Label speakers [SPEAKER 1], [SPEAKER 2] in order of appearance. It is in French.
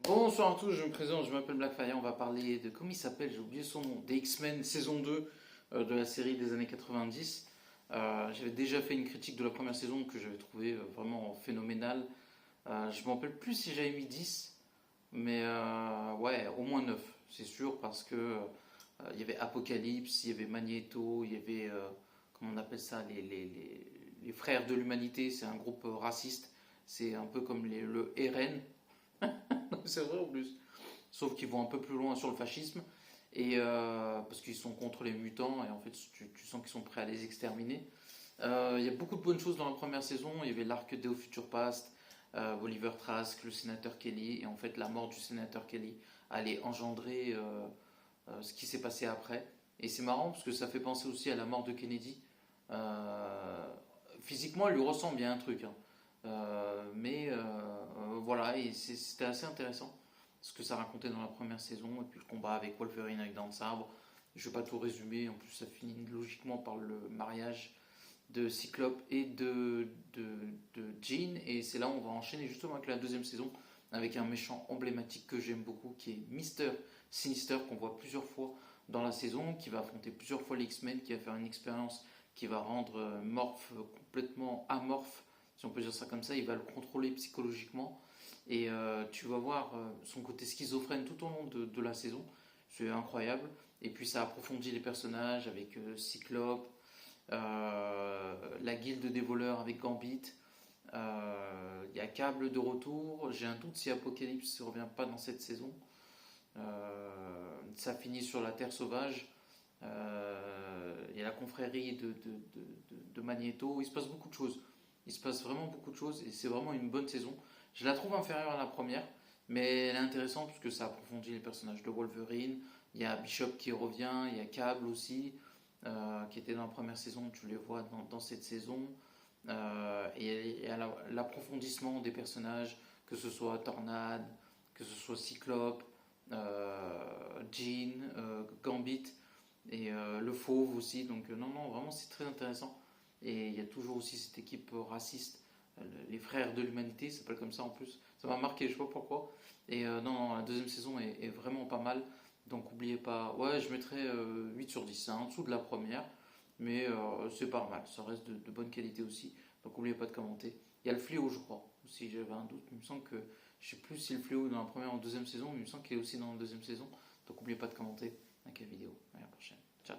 [SPEAKER 1] Bonsoir à tous, je me présente, je m'appelle Blackfire, on va parler de, comment il s'appelle, j'ai oublié son nom, des X-Men saison 2 de la série des années 90. J'avais déjà fait une critique de la première saison que j'avais trouvé vraiment phénoménale. Je me rappelle plus si j'avais mis 10, mais ouais, au moins 9, c'est sûr, parce que il y avait Apocalypse, il y avait Magneto, il y avait, comment on appelle ça, les frères de l'humanité, c'est un groupe raciste, c'est un peu comme le RN. C'est vrai en plus. Sauf qu'ils vont un peu plus loin sur le fascisme. Et parce qu'ils sont contre les mutants et en fait tu sens qu'ils sont prêts à les exterminer. Il y a beaucoup de bonnes choses dans la première saison. Il y avait l'arc Day of Future Past, Oliver Trask, le sénateur Kelly. Et en fait la mort du sénateur Kelly allait engendrer ce qui s'est passé après. Et c'est marrant parce que ça fait penser aussi à la mort de Kennedy. Euh, Physiquement, elle lui ressemble, il y a un truc, hein. Voilà, et c'était assez intéressant ce que ça racontait dans la première saison, et puis le combat avec Wolverine avec Dans le sabre. Je vais pas tout résumer, en plus ça finit logiquement par le mariage de Cyclope et de Jean, et c'est là où on va enchaîner justement avec la deuxième saison, avec un méchant emblématique que j'aime beaucoup, qui est Mister Sinister, qu'on voit plusieurs fois dans la saison, qui va affronter plusieurs fois les X-Men, qui va faire une expérience qui va rendre Morph complètement amorphe, si on peut dire ça comme ça. Il va le contrôler psychologiquement, et tu vas voir son côté schizophrène tout au long de la saison. C'est incroyable. Et puis ça approfondit les personnages avec Cyclope, la guilde des voleurs avec Gambit. Il y a Cable de retour. J'ai un doute si Apocalypse ne revient pas dans cette saison. Ça finit sur la Terre sauvage. Il y a la confrérie de Magneto. Il se passe beaucoup de choses. Il se passe vraiment beaucoup de choses et c'est vraiment une bonne saison. Je la trouve inférieure à la première, mais elle est intéressante parce que ça approfondit les personnages de Wolverine. Il y a Bishop qui revient, il y a Cable aussi, qui était dans la première saison. Tu les vois dans cette saison. Et il y a l'approfondissement des personnages, que ce soit Tornade, que ce soit Cyclope, Jean, Gambit et le Fauve aussi. Donc non, non, vraiment c'est très intéressant. Et il y a toujours aussi cette équipe raciste, les frères de l'humanité, ça s'appelle comme ça en plus. Ça m'a marqué, je sais pas pourquoi. Et non, non, la deuxième saison est vraiment pas mal. Donc n'oubliez pas, ouais, je mettrais 8 sur 10, c'est en dessous de la première, mais c'est pas mal, ça reste de bonne qualité aussi. Donc n'oubliez pas de commenter. Il y a le fléau, je crois, si j'avais un doute. Il me semble que, je sais plus si le fléau est dans la première ou la deuxième saison, mais il me semble qu'il est aussi dans la deuxième saison. Donc n'oubliez pas de commenter avec la vidéo. À la prochaine. Ciao.